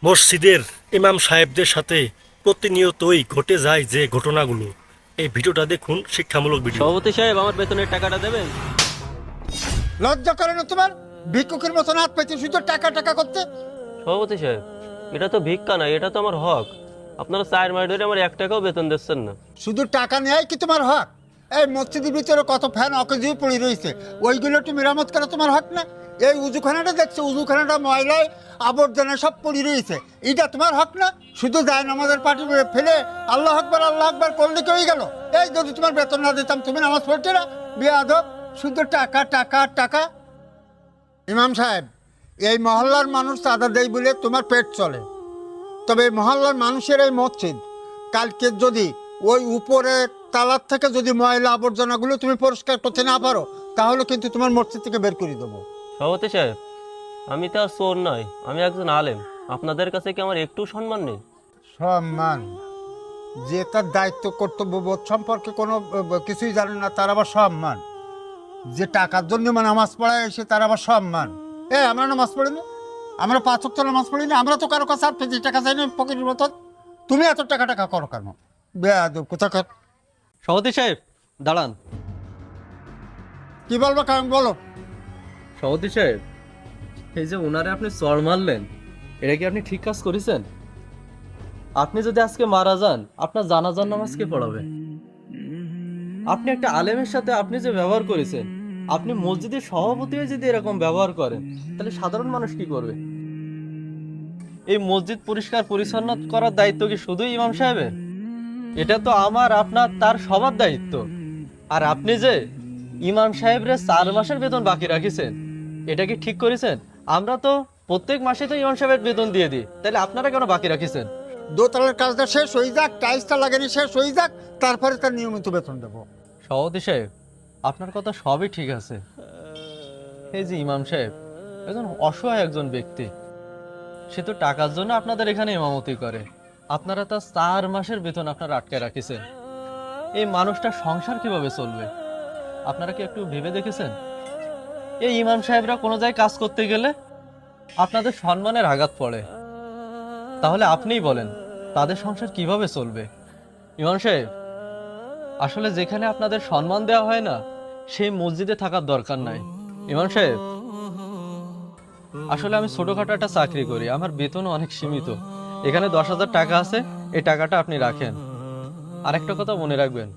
মসজিদের ইমাম সাহেবদের সাথে প্রতিনিয়তই ঘটে যায় যে ঘটনাগুলো, এই ভিডিওটা দেখুন, শিক্ষামূলক ভিডিও। সভাপতি সাহেব, আমার বেতনের টাকাটা দেবেন? লজ্জা করে না তোমার? ভিক্ষুকের মতন হাত পাইতে শুধু টাকা টাকা করতে। সভাপতি সাহেব, এটা তো ভিক্ষা না, এটা তো আমার হক। আপনারা 4 মাস ধরে আমার 1 টাকাও বেতন দিচ্ছেন না। শুধু টাকা নেয় কি তোমার হক? এই মসজিদের ভিতরে কত ফ্যান অকেজিও পড়ে রয়েছে, ওইগুলো একটু মেরামত করা তোমার হক না? এই উজুখানাটা দেখছো, উজুখানাটা ময়লায় আবর্জনা সব পড়ে রয়েছে, এটা তোমার হক না? শুধু যায় নামাজের পাটি ফেলে আল্লাহ আকবার করলে কি হয়ে গেল? এই যদি তোমার বেতন না দিতাম তুমি নামাজ পড়তে না? বেয়াদব, শুধু টাকা টাকা টাকা। ইমাম সাহেব, এই মহল্লার মানুষ চাঁদা দেয় বলে তোমার পেট চলে, তবে এই মহল্লার মানুষের এই মসজিদ কালকে যদি ওই উপরে তালার থেকে যদি ময়লা আবর্জনাগুলো তুমি পরিষ্কার করতে না পারো, তাহলে কিন্তু তোমার মসজিদ থেকে বের করে দেবো। সভাপতি সাহেব, আমি তো আর চোর নয়, আমি একজন আলেম। আপনাদের কাছে কি আমার একটু সম্মান নেই? সম্মান? যে তার দায়িত্ব কর্তব্য বোধ সম্পর্কে কোনো কিছুই জানে না তার আবার সম্মান? যে টাকার জন্য মানে নামাজ পড়ায় এসে তার আবার সম্মান? আমরা নামাজ পড়ি না, আমরা 5 ওয়াক্ত নামাজ পড়ি না, আমরা তো কারো কাছে আর 50 টাকা চাই না পকেটের মতন। তুমি এত টাকা টাকা করো কেন? বেয়াদব কোথাকার। সভাপতি সাহেব দাঁড়ান। কি বলবো কারণ বলো। সভাপতি সাহেব, এই যে ওনারে আপনি চড় মারলেন, এটা কি আপনি ঠিক কাজ করেছেন? আপনি যদি আজকে মারা যান, আপনার জানাজার নামাজ কে পড়াবে? আপনি একটা আলেমের সাথে আপনি যে ব্যবহার করেছেন, আপনি মসজিদের সভাপতি হয়ে যদি এরকম ব্যবহার করেন, তাহলে সাধারণ মানুষ কি করবে? এই মসজিদ পরিষ্কার পরিচ্ছন্ন করার দায়িত্ব কি শুধু ইমাম সাহেবের? এটা তো আমার, আপনার, তার সবার দায়িত্ব। আর আপনি যে ইমাম সাহেবরে 4 মাসের বেতন বাকি রাখিছেন, এটা কি ঠিক করেছেন? আমরা তো প্রত্যেক মাসে তো ইমাম সাহেবের বেতন দিয়ে দিই, তাহলে আপনারা কেন বাকি রাখিছেন? দোতলার কাজটা শেষ হয়ে যাক, টাইলসটা লাগানি শেষ হয়ে যাক, তারপরে তার নিয়মিত বেতন দেবো। সভাপতি সাহেব, আপনার কথা সবই ঠিক আছে। এই যে ইমাম সাহেব একজন অসহায় একজন ব্যক্তি, সে তো টাকার জন্য আপনাদের এখানে ইমামতি করে। আপনারা তার 4 মাসের বেতন আপনারা আটকে রাখিছেন। এই মানুষটা সংসার কিভাবে চলবে? আপনারা কি একটু ভেবে দেখেছেন? এই ইমাম সাহেবরা কোনো জায়গায় কাজ করতে গেলে আপনাদের সম্মানের আঘাত পড়ে, তাহলে আপনিই বলেন তাদের সংসার কিভাবে চলবে? ইমাম সাহেব, আসলে যেখানে আপনাদের সম্মান দেওয়া হয় না, সেই মসজিদে থাকার দরকার নাই। ইমাম সাহেব, আসলে আমি ছোটখাটো একটা চাকরি করি, আমার বেতনও অনেক সীমিত। এখানে 10,000 টাকা আছে, এই টাকাটা আপনি রাখেন। আরেকটা কথা মনে রাখবেন,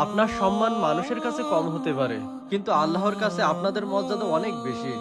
আপনার সম্মান মানুষের কাছে কম হতে পারে, কিন্তু আল্লাহর কাছে আপনাদের মর্যাদা অনেক বেশি।